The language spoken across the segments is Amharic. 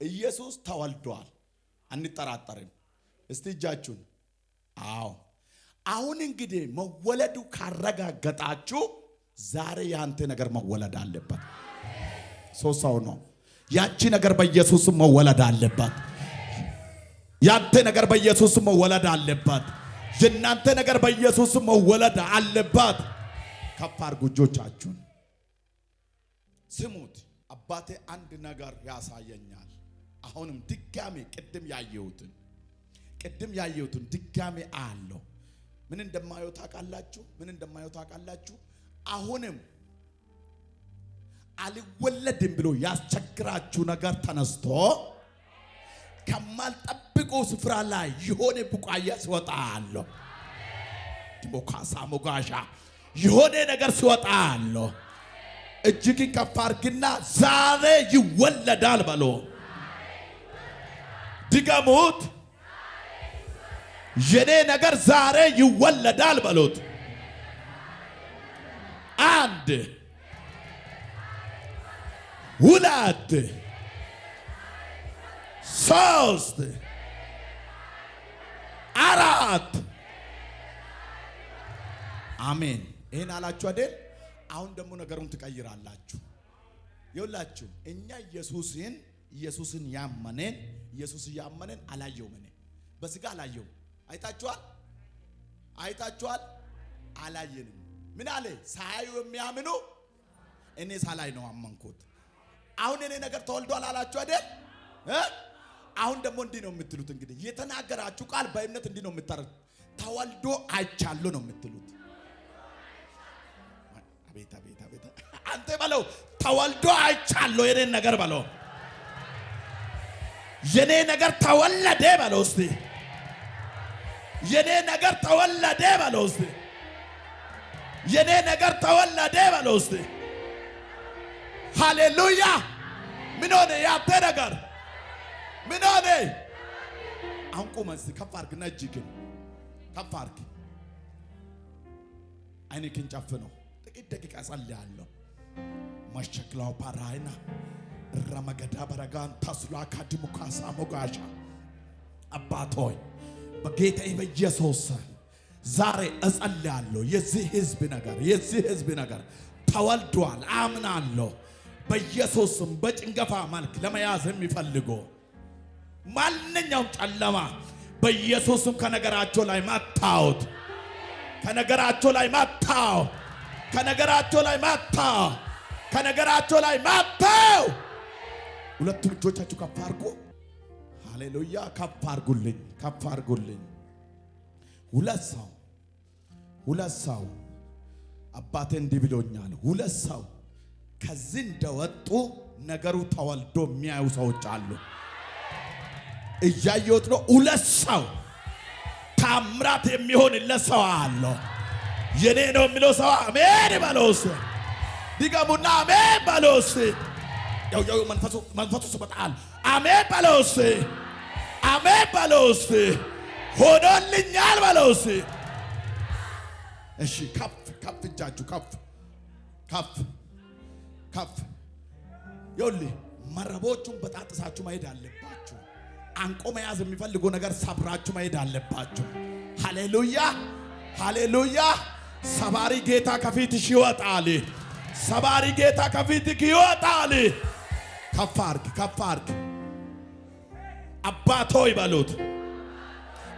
ኢየሱስ ተወልዷል አንጠራጠርም እስቲ እጃችሁን አዎ አሁን እንግዲህ መወለዱ ካረጋገጣችሁ ዛሬ ያንተ ነገር መወለድ አለበት ሰው ነው ያቺ ነገር በኢየሱስ መወለድ አለበት ያንተ ነገር በኢየሱስ መወለድ አለበት የናንተ ነገር በኢየሱስ መወለድ አለበት ከፋር ጉጆቻችሁን ስሙት አባቴ አንድ ነገር ያሳየኛል አሁንም ድጋሜ ቅድም ያየሁትን ድጋሜ አለው ምን እንደማየው ታውቃላችሁ አሁንም አልወለድም ብሎ ያስቸግራችሁ ነገር ተነስቶ ከማልጠብቁ ስፍራ ላይ የሆነ ቡቃያ ሲወጣ አለው ዲሞካሳ ሞጋሻ የሆነ ነገር ሲወጣ አለው እጅግን ከፋርግና ዛሬ ይወለዳል በሎ ድገሙት የኔ ነገር ዛሬ ይወለዳል በሉት አንድ ሁለት ሶስት አራት አሜን ይሄን አላችሁ አይደል አሁን ደግሞ ነገሩን ትቀይራላችሁ ይውላችሁ እኛ ኢየሱስን ያመነን አላየውም እኔ በስጋ አላየው አይታችኋል አላየንም ምን አለ ሳያዩ የሚያምኑ እኔ ሳላይ ነው አመንኩት አሁን እኔ ነገር ተወልዷል አላችሁ አይደል አሁን ደግሞ እንዲህ ነው የምትሉት እንግዲህ የተናገራችሁ ቃል በእምነት እንዲህ ነው የምታረግ ተወልዶ አይቻለሁ ነው የምትሉት አቤት አንተ በለው ተወልዶ አይቻለሁ የኔ ነገር በለው የኔ ነገር ተወለደ በለው እስቲ የኔ ነገር ተወለደ በለው እስቲ የኔ ነገር ተወለደ በለው እስቲ ሃሌሉያ ምን ሆነ ያንተ ነገር ምን ሆነ አሁን ቆመን እስቲ ከፍ አድርግና እጅግን ከፍ አድርግ አይንክን ጨፍነው ጥቂት ደቂቃ ጸልያለሁ ማሽክላው ፓራይና ረመገዳ በረጋን ተስሏ ካዲሙካሳ ሞጋሻ አባቶይ በጌታዬ በኢየሱስ ዛሬ እጸልያለሁ የዚህ ህዝብ ነገር ተወልዷል አምናለሁ በኢየሱስም በጭንገፋ መልክ ለመያዝ የሚፈልጉ ማንኛውም ጨለማ በኢየሱስም ከነገራቸው ላይ ማታውት ከነገራቸው ላይ ማታው ሁለቱም እጆቻችሁ ከፍ አድርጉ ሃሌሉያ ከፍ አድርጉልኝ ሁለት ሰው አባቴ እንዲህ ብሎኛል ሁለት ሰው ከዚህ እንደወጡ ነገሩ ተወልዶ የሚያዩ ሰዎች አሉ እያየሁት ነው ሁለት ሰው ታምራት የሚሆንለት ሰው አለ የኔ ነው የሚለው ሰው አሜን በሎስ ዲጋሙና አሜን በሎስ ያው መንፈሱ ሰበጣል አሜን በሎስ ሆኖልኛል በሎስ እሺ ከፍ እጃችሁ ከፍ ይኸውልህ መረቦቹን በጣጥሳችሁ መሄድ አለባችሁ አንቆ መያዝ የሚፈልገው ነገር ሰብራችሁ መሄድ አለባችሁ ሃሌሉያ ሰባሪ ጌታ ከፊትሽ ይወጣል ከፍ አድርግ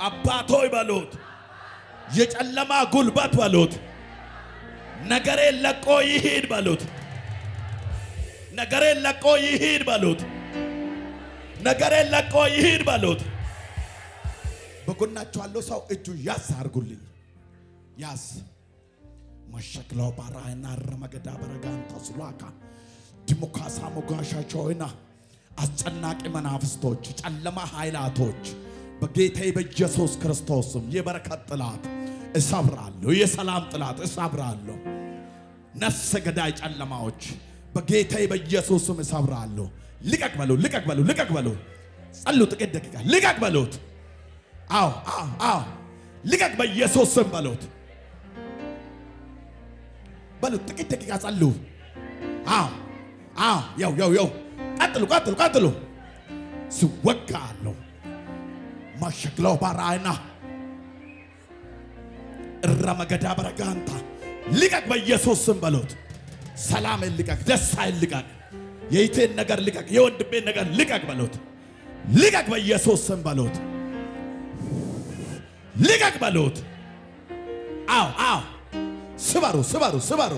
አባቶይ በሉት የጨለማ ጉልበት በሉት ነገሬን ለቆ ይሂድ በሉት ነገሬን ለቆ ይሂድ በሉት በጎናችሁ ያለው ሰው እጁ ያዝ አድርጉልኝ ያዝ ማሸክላው ባራና ረመገዳ በረጋን ተስሏካ ዲሞካሳ ሞጋሻቸውና አስጨናቂ መናፍስቶች ጨለማ ኃይላቶች በጌታዬ በኢየሱስ ክርስቶስም የበረከት ጥላት እሰብራለሁ የሰላም ጥላት እሰብራለሁ ነፍሰ ገዳይ ጨለማዎች በጌታዬ በኢየሱስም እሰብራለሁ ልቀቅ በሉ ጸሉ ጥቂት ደቂቃ ልቀቅ በሉት አዎ ልቀቅ በኢየሱስም በሉት ጥቂት ደቂቃ ጸሉ ያው ቀጥሉ ሲወጋለሁ ማሸክለው ባራይና እረመገዳ በረጋንታ ልቀቅ በኢየሱስ ስም በሉት። ሰላምን ልቀቅ፣ ደስታን ልቀቅ፣ የይቴን ነገር ልቀቅ፣ የወንድሜን ነገር ልቀቅ በሉት። ልቀቅ በኢየሱስ ስም በሉት። ልቀቅ በሉት። አው አው ስበሩ ስበሩ ስበሩ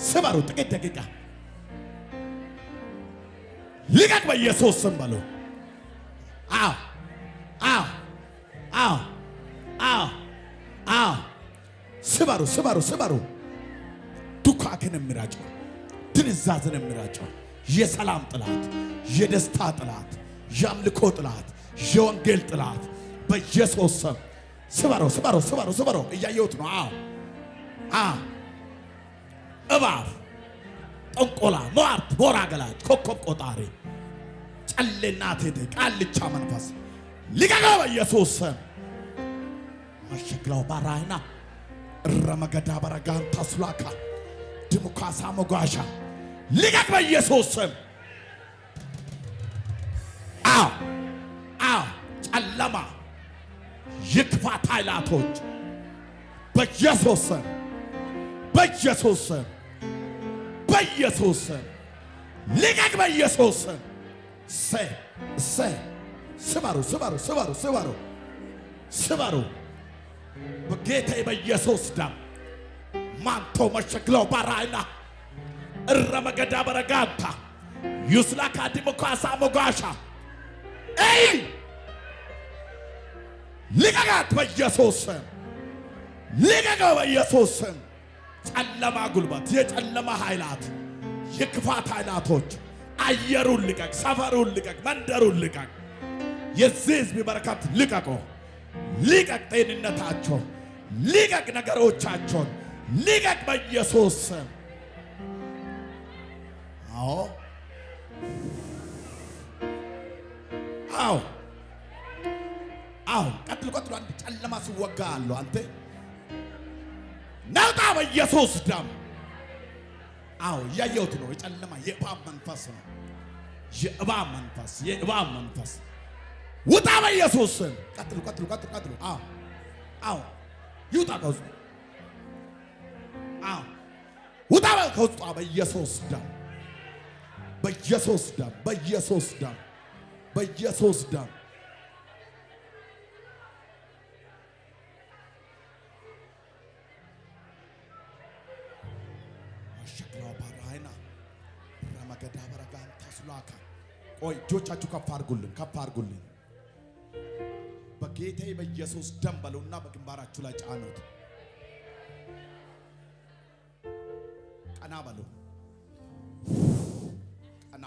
ስበሩ። ጥቂት ደቂቃ ልቀቅ በኢየሱስ ስም በሉ። አው አው አው አው አው ስበሩ ስበሩ ስበሩ። ዱካክን የሚራጨው ድንዛዝን የሚራጨው የሰላም ጥላት፣ የደስታ ጥላት፣ የአምልኮ ጥላት፣ የወንጌል ጥላት በኢየሱስ ስም ስበሩ ስበሩ ስበሩ ስበሩ። እያየሁት ነው። አዎ አዎ እባብ፣ ጠንቆላ፣ ሟርት፣ ሞራ ገላጭ፣ ኮከብ ቆጣሪ፣ ጨሌና ቴቴ፣ ቃልቻ መንፈስ ልቀቀው በኢየሱስ ስም። ማሸክላው ባራይና እረመገዳ በረጋንታ ሱላካ ድሙካሳ መጓሻ ልቀቅ በኢየሱስ ስም። አዎ አዎ ጨለማ የክፋት ኃይላቶች በኢየሱስ ስም በኢየሱስ ስም በኢየሱስ ስም ልቀቅ በኢየሱስ ስም። ስበሩ ስበሩ ስበሩ ስበሩ ስበሩ በጌታ በኢየሱስ ደም። ማንቶ መሸክለው ባራይና እረመገዳ በረጋንታ ዩስላካ ዲሞካሳ ሞጋሻ አይ ልቀቃት በኢየሱስ ስም። ልቀቀው በኢየሱስ ስም። ጨለማ ጉልበት፣ የጨለማ ኃይላት፣ የክፋት ኃይላቶች አየሩን ልቀቅ፣ ሰፈሩን ልቀቅ፣ መንደሩን ልቀቅ። የዚህ ሕዝብ በረከት ልቀቆ። ልቀቅ ጤንነታቸው፣ ልቀቅ ነገሮቻቸውን፣ ልቀቅ በኢየሱስ ስም። አዎ አዎ አዎ ቀጥሉ ቀጥሉ። አንድ ጨለማ ሲወጋ አለው አንተ ናውጣ በኢየሱስ ደም። አዎ እያየሁት ነው። የጨለማ የእባብ መንፈስ ነው። የእባብ መንፈስ የእባብ መንፈስ ውጣ በኢየሱስ ስም። ቀጥሉ ቀጥሉ ቀጥሉ ቀጥሉ። አዎ አዎ ይውጣ ከውስጡ። አዎ ውጣ ከውስጡ በኢየሱስ ደም በኢየሱስ ደም በኢየሱስ ደም በኢየሱስ ደም። ማሸክላው ባራይና ረመገዳ በረጋንታ ሱላካ ቆይ እጆቻችሁ ከፍ አድርጉልኝ ከፍ አድርጉልኝ። በጌታዬ በኢየሱስ ደም በሉና በግንባራችሁ ላይ ጫኑት። ቀና በሉ ቀና።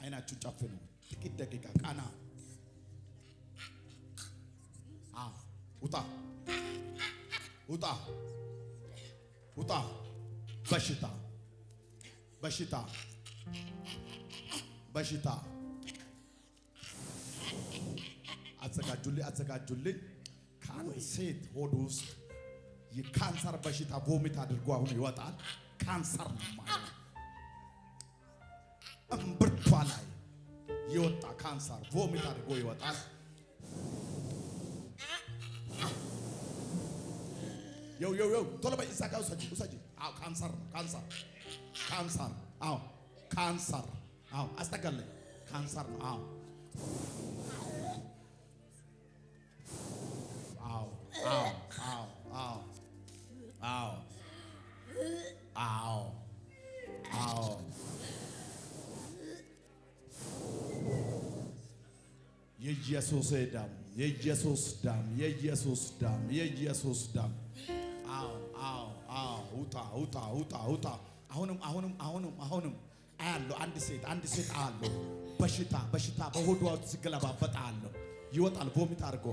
አይናችሁን ጨፍኑ ጥቂት ደቂቃ ቀና። ውጣ ውጣ ውጣ። በሽታ በሽታ በሽታ አዘጋጁልኝ አዘጋጁልኝ። ከአንድ ሴት ሆድ ውስጥ የካንሰር በሽታ ቮሚት አድርጎ አሁን ይወጣል። ካንሰር ነው ማለት እምብርቷ ላይ የወጣ ካንሰር ቮሚት አድርጎ ይወጣል። ዮ ቶሎ በይ እዛ ጋር ውሰጂ። አዎ ካንሰር ነው ካንሰር ካንሰር። አዎ ካንሰር። አዎ አስጠጋለኝ። ካንሰር ነው። አዎ አዎ አዎ አዎ አዎ አዎ አዎ የኢየሱስ ደም የኢየሱስ ደም የኢየሱስ ደም የኢየሱስ ደም። አዎ አዎ አዎ ውጣ ውጣ ውጣ ውጣ። አሁንም አያለሁ አንድ ሴት አያለሁ። በሽታ በሆዷ ውስጥ ሲገለባበጥ አያለሁ። ይወጣል ቮሚት አድርጎ።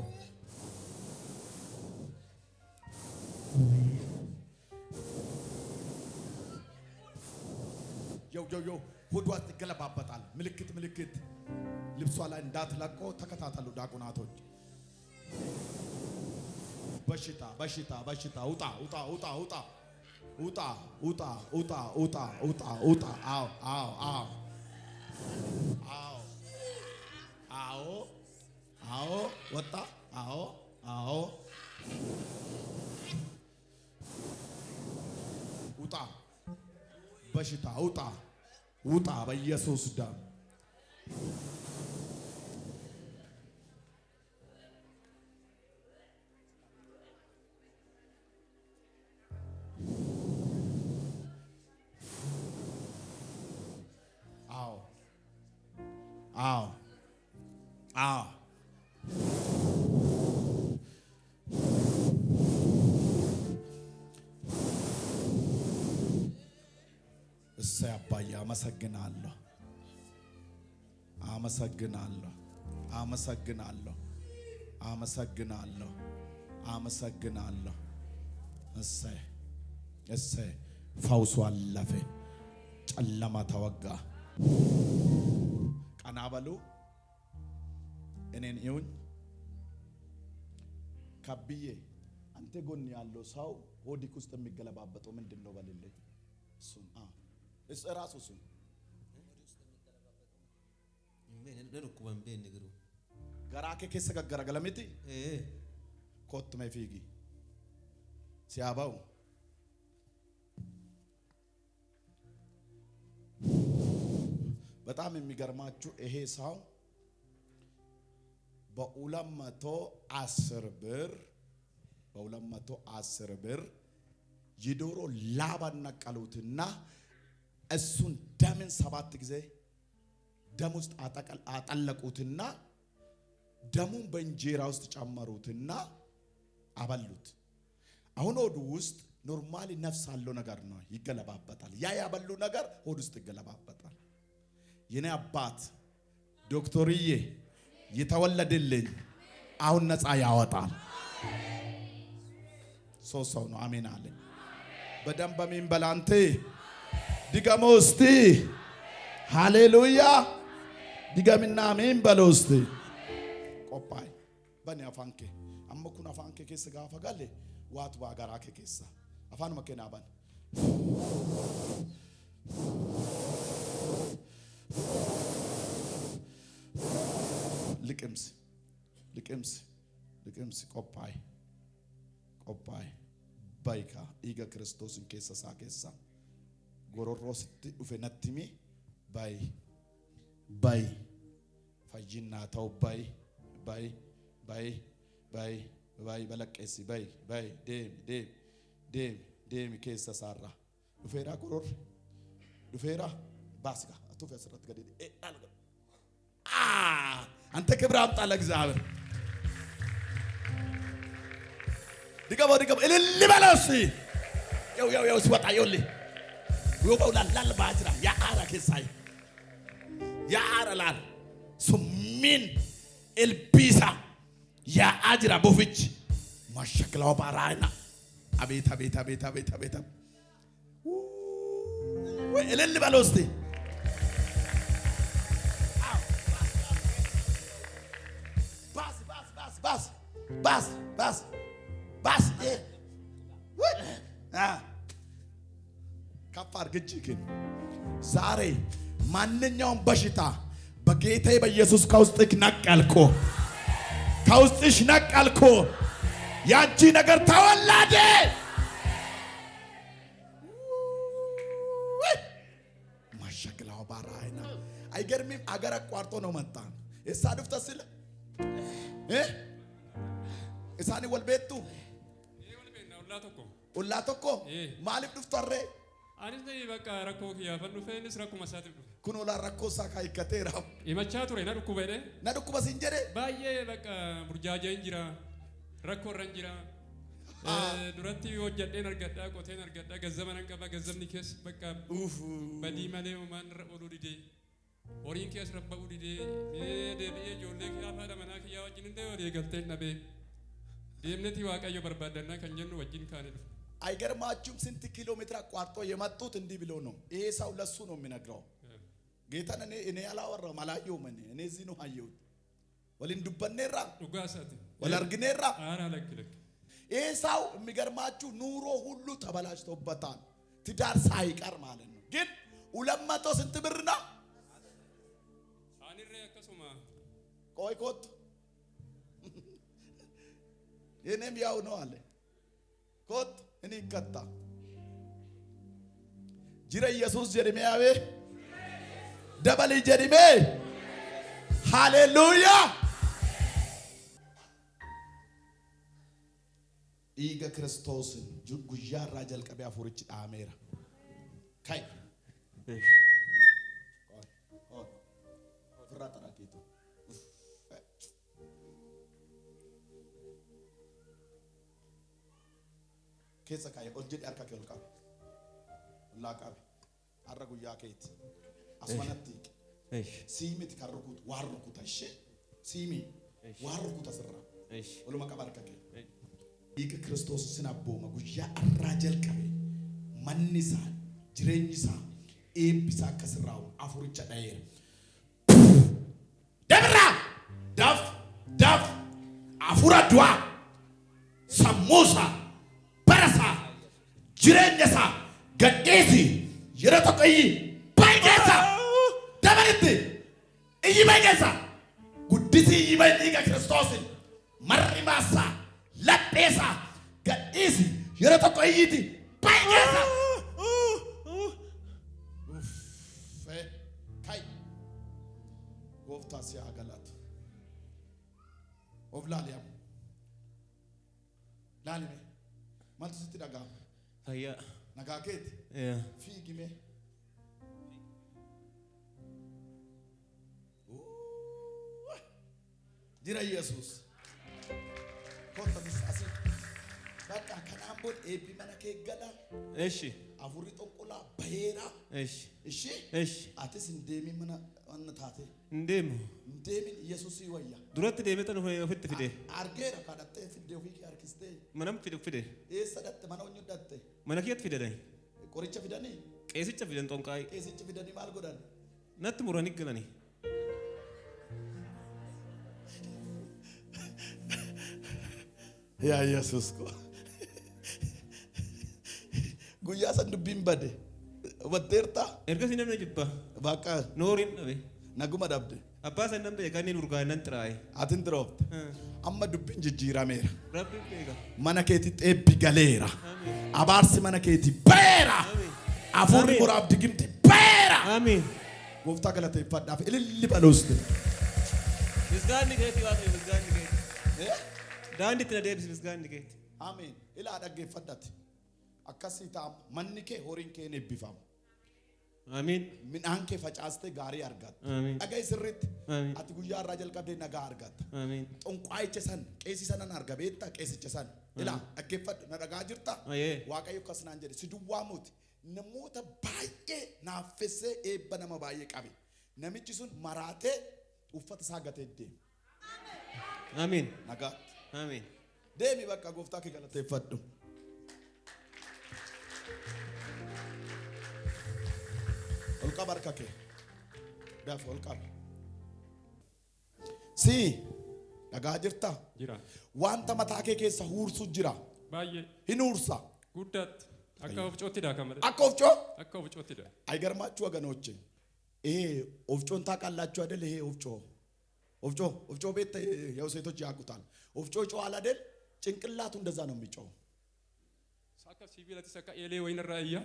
ዮ ሆዷ ውስጥ ይገለባበጣል። ምልክት ልብሷ ላይ እንዳትለቆ ተከታተሉ ዲያቆናቶች። በሽታ ውጣ ውጣ ውጣ ውጣ ውጣ ውጣ ውጣ ውጣ ውጣ ውጣ። አዎ አዎ አዎ አዎ ወጣ። አዎ አዎ ውጣ በሽታ ውጣ ውጣ በኢየሱስ ደም አዎ አዎ አዎ እሰይ አባዬ አመሰግናለሁ አመሰግናለሁ አመሰግናለሁ አመሰግናለሁ አመሰግናለሁ። እሰይ እሰይ ፈውሱ አለፈ። ጨለማ ተወጋ። ቀና በሉ። እኔን ይሁን ከብዬ አንተ ጎን ያለው ሰው ሆዲክ ውስጥ የሚገለባበጠው ምንድነው በልልኝ። እሱን እሱ ራሱ እሱ ገራከ ከሰ ገገረገለምቲ ኮት መፊጊ ሲያባው በጣም የሚገርማችሁ ይሄ ሰው በ210 ብር የዶሮ ላባን ነቀሉትና እሱን ደምን 7 ጊዜ ደም ውስጥ አጠለቁትና ደሙን በእንጀራ ውስጥ ጨመሩትና አበሉት። አሁን ሆዱ ውስጥ ኖርማሊ ነፍስ አለው ነገር ነው፣ ይገለባበታል። ያ ያበሉ ነገር ሆድ ውስጥ ይገለባበታል። የኔ አባት ዶክተርዬ የተወለደልኝ አሁን ነፃ ያወጣል። ሰው ነው። አሜን አለ። በደንብ አሜን በላንተ ድገሞ እስቲ ሃሌሉያ ድገምና አሜን በለው እስቲ። ቆጳይ በኔ አፋንኬ አመኩን አፋንኬ ከስ ጋፋ ጋለ ዋት ባጋራከ ከሳ አፋን መከና ባን ልቅምስ ቆጳይ ባይካ ኢጋ ክርስቶስን ከሰሳ ከሳ ጎሮሮስቲ ኡፈነትሚ ባይ ፈጂና ተው ባይ በለቀሲ ባይ ዴም ከሰሳራ ኡፌራ ጎሮር ኡፌራ ባስጋ አቱፈ ስራት ገደ አንተ ክብር አምጣ ለእግዚአብሔር። ድገሞ እልል በለው እስቲ። ያው ሲወጣ ይኸውልህ ወባው ላል ባጅራ ያአራ ከሳይ ያአራላል ሱሚን ኤልቢሳ ያአጅራ ቦፍች ማሸክላው ባራና አቤት ወይ እልል በለው እስቲ። ባስ ከፋር ግጭክን ዛሬ ማንኛውም በሽታ በጌታ በኢየሱስ ከውስጥክ ነቀልኩ፣ ከውስጥሽ ነቀልኩ። ያንቺ ነገር ተወለደ። ማሸክላው ባራይና አይገርምም? አገር አቋርጦ ነው መጣ። እሳዱፍ ተስለ እሳኒ ወልቤቱ ኡላቶኮ ማሊፍ ዱፍተሬ አኒስ ነይ በቃ ረኮ ያፈኑ ፈንስ ረኩ መሳትፍ ኩኖ ላ ረኮ ሳካይከቴራ ኢመቻቱ ረና ዱኩ በደ ነዱኩ በሲንጀሬ ባዬ በቃ ቡርጃጀ እንጅራ ረኮ ረንጅራ ዱረቲ ወጀደን አርገዳ ቆቴን አርገዳ ገዘመን አንቀባ ገዘምኒ ከስ በቃ በዲ ማሌው ማን ረኦሉ ዲዴ ኦሪን ከስ ረባኡ ዲዴ ደብዬ ጆሌ ያፋዳ መናክ ያወጅን እንደ ወደ ገልተን ነቤ ደምነቲ ዋቀዮ በርባደና ከንጀኑ ወጅን ካነዱ አይገርማችሁም? ስንት ኪሎ ሜትር አቋርጦ የመጡት እንዲህ ብሎ ነው። ይሄ ሰው ለሱ ነው የሚነግረው። ጌታን እኔ ያላወራው ማላየውም እኔ እዚህ ነው አየሁት። ወልን ዱበኔራ ዱጋሳት ወላርግኔራ አራ ለክለክ ይሄ ሰው የሚገርማችሁ ኑሮ ሁሉ ተበላሽቶበታል፣ ትዳር ሳይቀር ማለት ነው። ግን 200 ስንት ብር ነው? ሳኒሬ ከሱማ ቆይ ኮት የኔም ያው ነው አለ ኮት እኔ ከታ ጅረ ኢየሱስ ጀሪሜ አቤ ደበል ጀሪሜ ሃሌሉያ ኢገ ክርስቶስን ጉያራ ጀልቀበ አፉርጭ ዳሜራ ካይ ፍራጣራቂቱ ከዛ ካይ ኦልጀድ አርካ ከልካ ላቃብ አረጉያ ከይት አስማናት እሺ ሲሚት ካርኩት ዋርኩት እሺ ሲሚ ዋርኩት አስራ እሺ ወለማ ቀባርከ ኢገ ክርስቶስ ስናቦማ ጉያ አራ ጀልቀበ ማንሳ ጅሬኝሳ ኤብሳ ከስራው አፉርጫ ዳየር ደብራ ዳፍ ዳፍ አፉራ ዱዋ ሳሞሳ በረሳ ጅሬኝሳ ገዴሲ የረተቀይ ባይገሳ ደበርት ይባይገሳ ጉድሲ ይባይ ኢገ ክርስቶስ መሪማሳ ለጴሳ ገዴሲ የረተቀይቲ ባይገሳ ጎፍታሲያ አገላት ኦብላሊያም ላልሜ ማልቱ ስትዳጋ አያ ነጋኬት ፊጊሜ ጅራ ኢየሱስ ኮንታስ አሲ በቃ ከናምቦል ኤቢ መነከ ገላ እሺ አፉሪ ጦንቆላ በሄራ እሺ እሺ እሺ አትስ እንደሚ መና አንታቴ እንደም ኢየሱስ ይወያ ዱረት ደመጠን ሆይ ፍት ፍዴ አርጌራ ካዳቴ ፍዴ ሆይ አርክስቴ ምንም ፍዴ ፍዴ ሰደት ማናውኝ ዳቴ ማናኪያት ፍዴ ላይ ቆርጨ ፍዳኔ ቄስጭ ፍዴን ጦንቃይ ቄስጭ ፍዳኔ ማልጎዳን ነት ሙራን ይገናኒ ያ ኢየሱስ ኮ ጉያ ሰንዱብኝ በደ ወደርታ እርገስ እንደምን ጅባ ባቃ ኖሪን ነቤ ነጉማ ዳብደ አባ ሰንደም በየካኔ ኑርጋነን ጥራይ አትንድሮት አማ ዱብኝ ጅጂራሜራ ረቢ ኬጋ ማነኬቲ ጤቢ ገሌራ አባርስ ማነኬቲ በራ አፉሪ ሙራብ ድግምቲ በራ አሜን ጎፍታ ገለተ ይፈዳፍ እልል በለውስት ምስጋና ጌቲ ዋት ምስጋና ጌቲ ዳንዲ ተደብስ ምስጋና ጌቲ አሜን ኢላ አደገ ይፈዳት አካሲታ ማንኬ ሆሪንኬ ነብፋም አሜን ምን አንኬ ፈጫስተ ጋሪ አርጋት አጋይ ስሪት አቲ ጉያ አራጀል ቀብደ ነጋ አርጋት አሜን ጦንቋይቸሰን ቄሲሰነን አርጋ ቤታ ቄሲቸሰን ኢላ አገፈድ ነረጋ ጅርታ ዋቀዩ ከስናን ጀዲ ሲዱዋሙት ነሞተ ባዬ ናፈሰ ኤበነማ ባዬ ቀቢ ነምጭሱን መራቴ ኡፈት ሳገተ ደ አሜን ነጋ አሜን ደሚ በቃ ጎፍታ ከገለተ ይፈዱ olka barkake daf olka si daga jirta jira wanta matake keessa huursu jira baay'ee hin huursa guddat akka ofcooti da kamare akka ofcooti da አይገርማችሁ ወገኖቼ ይሄ ofcoon ታውቃላችሁ አይደል ይሄ ofco ቤት ያው ሴቶች ያውቁታል ofco ጮሃል አይደል ጭንቅላቱ እንደዛ ነው የሚጮው ሳካ ሲቪላት ሳካ ኤሌ ወይን ራያ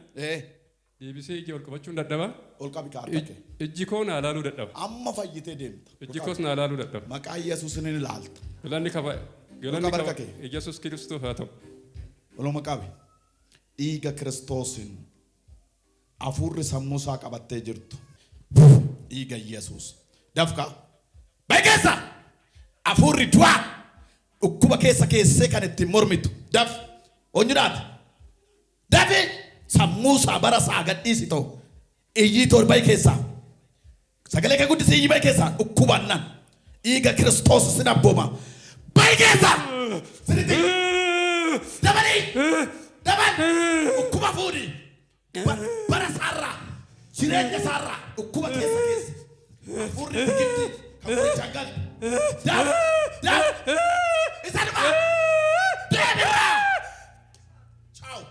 ዲቢሲ ጆልቀበቹ እንደደባ ኦልቃቢ ካርተከ እጅኮን አላሉ ደደባ አማ ፈይቴ ደምታ እጅኮስና አላሉ ደደባ ማቃ ኢየሱስን እንላልት ለኒ ከባ ገለኒ ከባ ኢየሱስ ክርስቶስ አተም ወሎ ማቃቢ ኢገ ክርስቶስን አፉር ሰሙሳ ቀበቴ ጅርቱ ኢገ ኢየሱስ ደፍካ በገዛ አፉር ዱዋ ኡኩባ ከሰ ከነቲ ሞርሚቱ ደፍ ኦኝዳት ደፊ samusa barasa gadisito iyito baykesa sagale ka gudisi yi baykesa ukubannan iga Kristos sinaboma baykesa siniti dabal ukuba fudi barasara sirenya sara ukuba kesa furi tikiti kaburi jangal da isanba debira ciao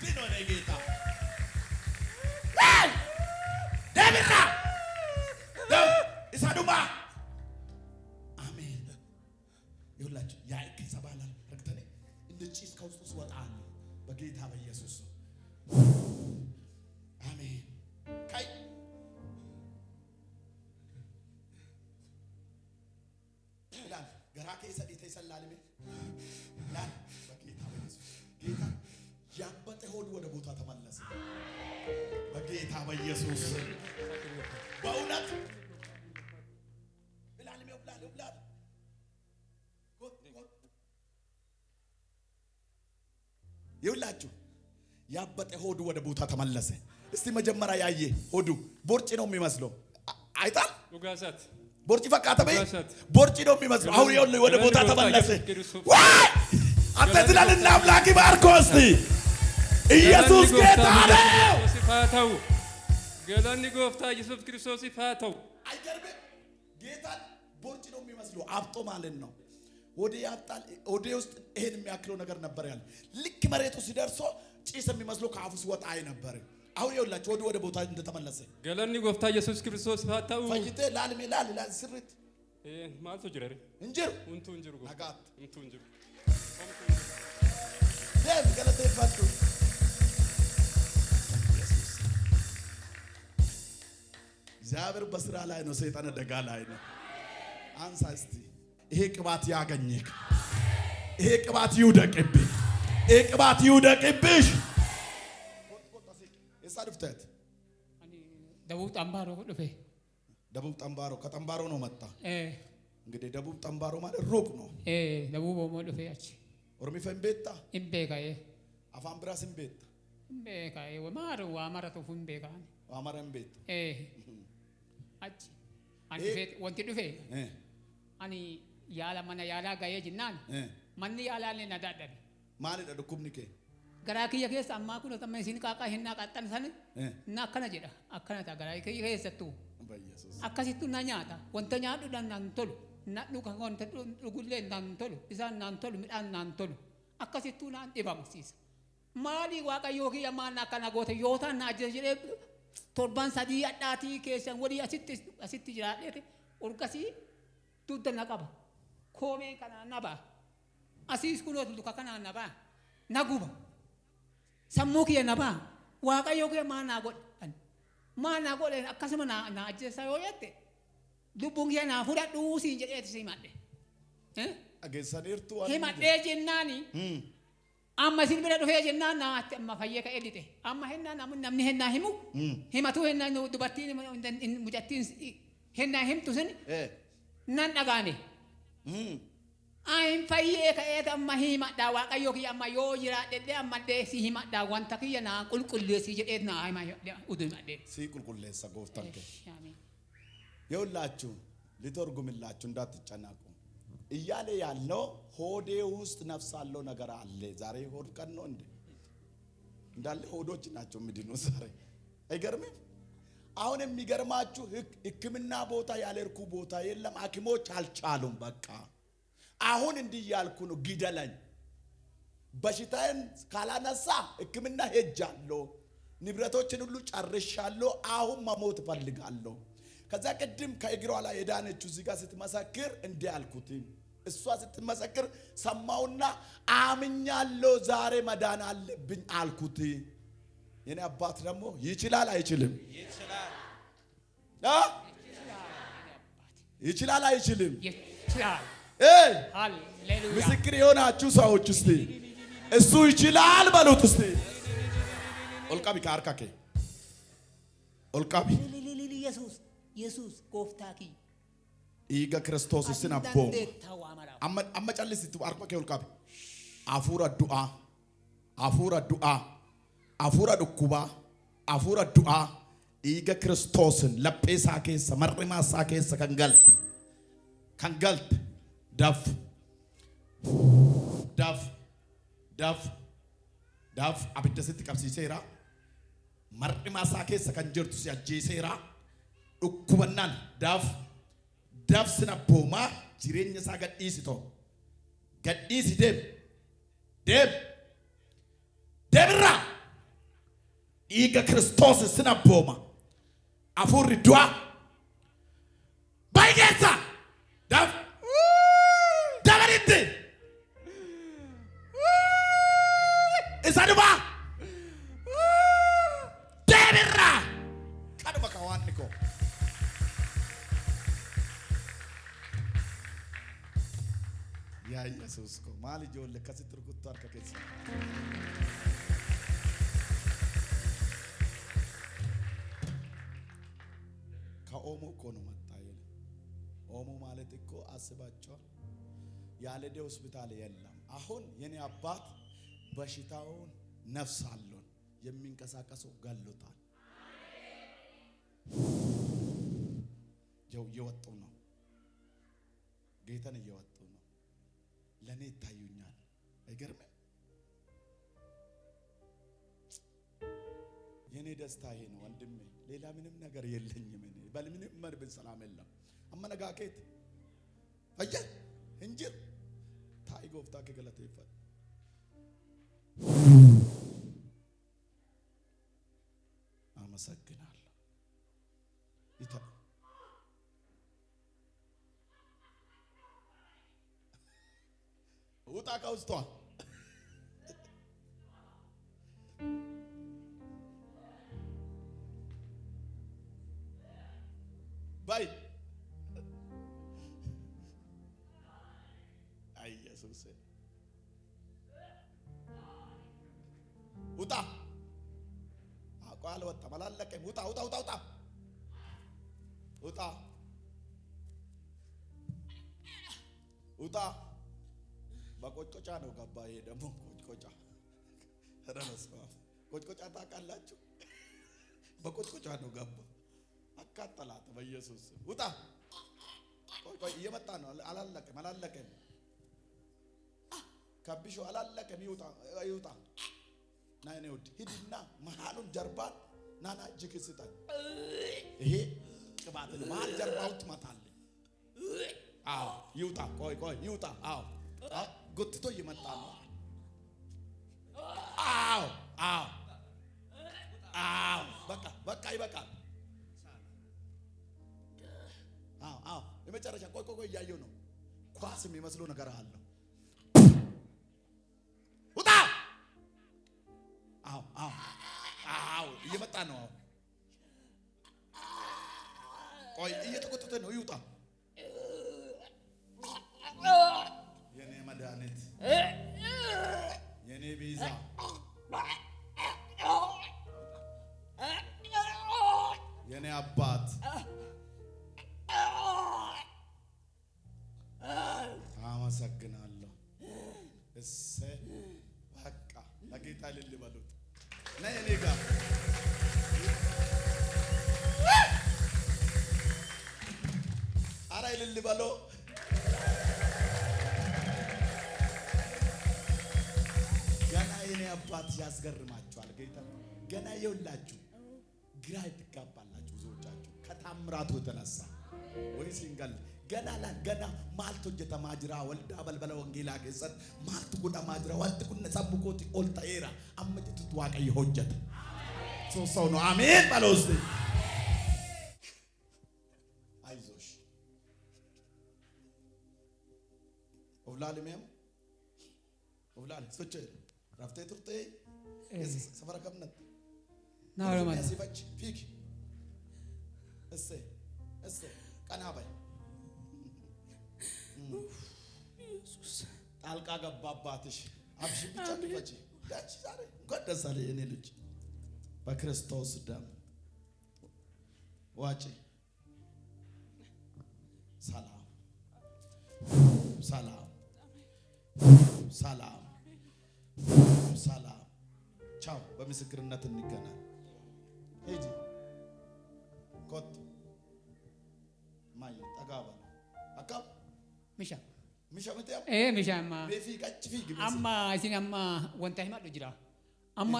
Dino negita. Hey! Debira. Isaduma. Amen. Yulachu ya ikisa ጭስ ከውስጡ ሲወጣ በጌታ በኢየሱስ አሜን። ካይ ይላል ገራከ ሰዲተ ይሰላልም ይላል በጌታ በኢየሱስ ጌታ ያበጠ ሆድ ወደ ቦታ ተመለሰ በጌታ በኢየሱስ በእውነት ብላልም ብላል ይውላችሁ ያበጠ ሆዱ ወደ ቦታ ተመለሰ። እስቲ መጀመሪያ ያየ ሆዱ ቦርጭ ነው የሚመስለው አይታል ኡጋሳት ቦርጭ ፈቃተ በይ ቦርጭ ነው የሚመስለው። አሁን ይኸውልህ ወደ ቦታ ተመለሰ። ዋይ አንተ ትላልና አምላክ ባርኮ እስቲ ኢየሱስ ጌታ ነው። ሲፋታው ገላኒ ጎፍታ ኢየሱስ ክርስቶስ ሲፋታው አይገርምም? ጌታ ቦርጭ ነው የሚመስለው አብጦ ማለት ነው። ወደ ያጣል ወደ ውስጥ ይሄን የሚያክለው ነገር ነበር ያለ። ልክ መሬቱ ሲደርሶ ጭስ የሚመስለው ከአፉ ሲወጣ አይ ነበር። አሁን ይኸውላችሁ ወደ ቦታ እንደተመለሰ ገላኒ ጎፍታ ኢየሱስ ክርስቶስ ሲፋታው ፈይቴ ላልሜ ላል ስርት ማልቶ ጅረሪ እንጅር እንቱ እንጅሩ ናጋት እንቱ እንጅሩ ደም ገለተ ይፋቱ እግዚአብሔር በስራ ላይ ነው፣ ሰይጣን ደጋ ላይ ነው። አንሳ እስቲ ይሄ ቅባት ያገኘክ፣ ይሄ ቅባት ይውደቅብህ፣ ይሄ ቅባት ይውደቅብሽ። የሳድፍተት ደቡብ ጠምባሮ ዱፌ ደቡብ ጠምባሮ ከጠምባሮ ነው መጣ። እንግዲህ ደቡብ ጠምባሮ ማለት ሩቅ ነው። ደቡብ ኦሞ ዱፌ አቺ ኦሮሚ ፈንቤታ ኢምቤካዬ አፋን ብራስ ኢምቤታ ኢምቤካዬ ወማሩ ዋማራቱ ፉምቤካን ዋማራ ኢምቤታ አቺ አንተ ፌት ወንቲ ዱፌ አኒ ያላ ማና ያላ ጋዬ ጅናን ማን ያላ ለና ዳዳቢ ማን ደኩምኒኬ ገራኪ የከስ አማኩ ነው ተመሲን ቃቃ ሄና ቃጣን ሰነ እና አከነ ጀዳ አከነ ታ ገራኪ የከሰቱ በኢየሱስ አከሲቱ ናኛታ ወንተኛ ዱዳን ናንቶሉ ናዱ ከሆንተ ዱጉሌ ናንቶሉ ኢዛን ናንቶሉ ሚዳን ናንቶሉ አከሲቱ ናን ዲባምሲስ ማሊ ዋቀዮ ኪያ ማና ከና ጎተ ዮታ ናጀጀሌ ቶርባን ሳዲ አዳቲ ከሰን ወዲ አሲት ጅራዴት ኡርቀሲ ቱደና ቀባ ኮሜ ከና ነባ አሲስ ኩኖት ዱካ ከና ነባ ናጉባ ሰሙክ የነባ ዋቀዮ ኪያ ማና ጎድ አከሰማ ና አጀሳ ዮየቴ ዱቡን ኪያ ና ፉዳ ዱሲ ጀዴት ሲማዴ አገሰኔርቱ ሂማዴ ጀናኒ amma silbira dhufee jennaan naatti amma fayyee ka'ee lite amma hennaan namni hennaa himu himatu hennaa dubartiin mucattiin hennaa himtu sun nan dhagaane ayin fayyee ka'ee amma himadhaa waaqayyo kiyya amma yoo jiraadhedhee amma deesii himadhaa wanta kiyya naa qulqulleessii jedheet naa hima udumadhee sii qulqulleessa gooftan kee yewlaችሁ ሊተርጉምላችሁ እንዳትጨናቁ እያለ ያለው ሆዴ ውስጥ ነፍስ አለው ነገር አለ። ዛሬ ሆድ ቀን ነው እንዴ? እንዳለ ሆዶች ናቸው ምድኑ ዛሬ አይገርምም? አሁን የሚገርማችሁ ሕክምና ቦታ ያለርኩ ቦታ የለም። ሐኪሞች አልቻሉም። በቃ አሁን እንዲህ ያልኩ ነው፣ ግደለኝ፣ በሽታዬን ካላነሳ ሕክምና ሄጃለሁ፣ ንብረቶችን ሁሉ ጨርሻለሁ፣ አሁን መሞት ፈልጋለሁ። ከዛ ቅድም ከእግሯ ላይ የዳነችው እዚህ ጋር ስትመሰክር እንዲህ አልኩት። እሷ ስትመሰክር ሰማውና አምኛለሁ፣ ዛሬ መዳን አለብኝ አልኩት። የኔ አባት ደግሞ ይችላል አይችልም? ይችላል። ይችላል አይችልም? ይችላል። ሃሌሉያ! ምስክር የሆናችሁ ሰዎች እስቲ እሱ ይችላል በሉት እስቲ። ኦልቃቢ ካርካኬ ኦልቃቢ ኢየሱስ ጎፍታኪ ኢጋ ክርስቶስ ስናቦ አማ ጫልሲቱ አርቆኬ ኦልቃቢ አፉራ ዱአ አፉራ ዱኩባ አፉራ ዱአ ኢጋ ክርስቶስን ለጴሳ ኬሰ መርማሳ ኬሰ ከንገልት ዳፍ አብደስቲ ቀብሲሴራ መርማሳ ኬሰ ከንጀርቱ ሲያጄሴራ ዱኩበናን ዳፍ ስናቦማ jireenya isaa gadhiisito gadhiisi deebirra dhiiga Kiristoos sin abbooma afurri du'a baay'eessa dabaritti yaa Yesuus ko maal ijoollee akkasitti rukuttu harka keessa. ከኦሞ እኮ ነው መጣ ይል ኦሞ ማለት እኮ አስባቸው ያለደ ሆስፒታል የለም። አሁን የኔ አባት በሽታውን ነፍስ አለው የሚንቀሳቀሰው ገሎታል። እየወጡ ነው ጌታን እየወጡ ነው። ለኔ ይታዩኛል። አይገርምም? የኔ ደስታ ይሄ ነው ወንድሜ። ሌላ ምንም ነገር የለኝም። እኔ በምንም መርብን ሰላም የለም። አመነጋኬት አየ እንጂ ታይ ጎፍታ ከገለተ ይፈል አመሰግናለሁ። ይታ ውጣ ከውስጧ ባይ አይ ኢየሱስ ውጣ አቋል ወጣ ማላለቀም ውጣ ውጣ ውጣ ውጣ ውጣ ውጣ በቆጭቆጫ ነው ገባ። ይሄ ደግሞ ቆጭቆጫ ረመስዋ ቆጭቆጫ ታውቃላችሁ? በቆጭቆጫ ነው ገባ። አቃጠላት በኢየሱስ ውጣ። ቆይ እየመጣ ነው። አላለቀም ከብሾ አላለቀም። ይውጣ ይውጣ። ናይኔ ውድ ሂድና መሃሉን ጀርባን ናና እጅግ ስጠን። ይሄ ቅባት ነው። መሃል ጀርባው ትመታለህ። አዎ ይውጣ። ቆይ ይውጣ። አዎ ጎትቶ እየመጣ ነው። አዎ በቃ ይበቃል። አዎ የመጨረሻ ቆይ እያየው ነው። ኳስ የሚመስለው ነገር አለው። ውጣ። አዎ እየመጣ ነው። ቆይ እየተቆጠተ ነው። ይውጣ። የኔ መድኃኒት የኔ ቤዛ የኔ አባት አመሰግናለሁ። በቃ ለጌታ ልል በሉት። ነይ እኔ ጋር ኧረ ልል በሎ። ገና የኔ አባት ያስገርማችኋል። ጌታ ገና ይውላችሁ ግራ ትጋባላችሁ ብዙዎቻችሁ ከታምራቱ የተነሳ ወይ ሲንገል ገና ማልቶ ጀተማጅራ ወልዳ በልበለ ወንጌላ ገሰት ማልቱ ጉዳ ማጅራ ወልት ኩነ ሰብኮቲ ኦልታኤራ አመጅቱ ዋቀይ ሆጀት ሰው ነው። አሜን ባለውስ አይዞሽ ኦብላልሜም ኦብላል ሶቼ ራፍቴ ቱርቴ ሰፈራ ከምነት ናው ማለት ሲፈች ፊክ እሰ ቀናባይ ኢየሱስ ጣልቃ ገባባትሽ። አብሽ ብቻ ትፈጪ ያቺ ዛሬ ጎደሳለ የኔ ልጅ በክርስቶስ ደም ዋጪ። ሰላም ቻው። በምስክርነት እንገናኝ። ሂጂ ኮት ማይ ጠጋባ አካም ሚሻ መጥያ ሚሻማ ፊ ቀጭ ፊ ግቢ አማ እሲን አማ ወንታ ሂማ ጅራ አማ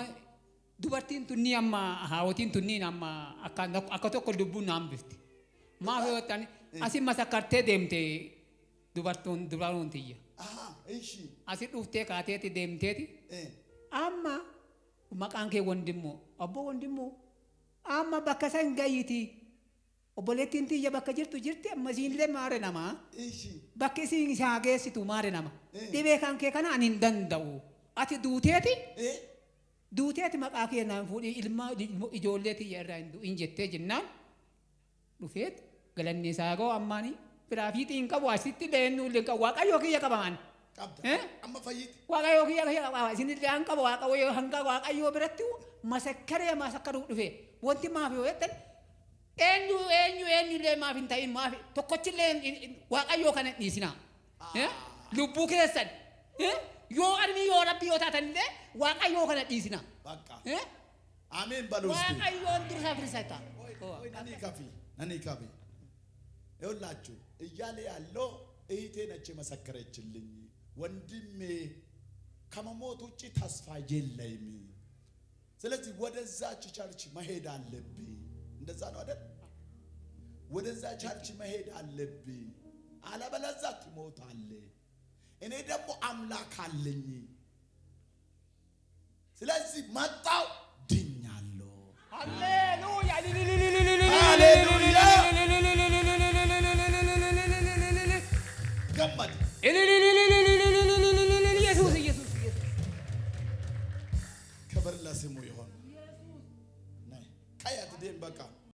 ዱበርቲን ቱኒ አማ ሃወቲን ቱኒ አማ አካቶኮ ዱቡ ናምብፍቲ ማፈወታኒ አሲ ማሳካርቴ ደምቴ ዱባሩን ትየ እሺ አሲ ዱፍቴ ካቴቲ ደምቴቲ አማ መቃንኬ ወንድሞ አቦ ወንድሞ አማ በከሰን ጋይቲ obboleettiin tiyya bakka jirti ammasiinillee maare nama bakka isiin isaa geessitu maare nama dhibee kan kee kana ani hin danda'u ati duuteeti maqaa kee naan fuudhii ilma ijoollee tiyya irraa hin jettee jennaan dhufeet galanni isaa ga'u ammaanii biraa fiixii hin qabu asitti leennu illee hin qabu waaqayyoo kiyya qabaman أما فايت واقع يوكي يا واقع سين اللي عنك واقع ويهنك واقع يو برتو مسكرة ما سكروا فيه وانت ما في وقت أنيو ليه ما في انتاين ما في تقتل لين واقع يو كانت نيسنا لبوك يسن يو أرمي يو ربي يو تاتن واقع يو كانت نيسنا آمين بالوستي واقع يو أندر سافر سايتا ناني كافي يقول لاجو إيالي الله إيتين أجي مسكرة جلني ወንድሜ ከመሞት ውጪ ተስፋ የለኝም ስለዚህ ወደዛች ቸርች መሄድ አለብኝ እንደዛ ነው አይደል ወደዛ ቸርች መሄድ አለብኝ አለበለዚያ ትሞታለህ እኔ ደግሞ አምላክ አለኝ ስለዚህ መጣው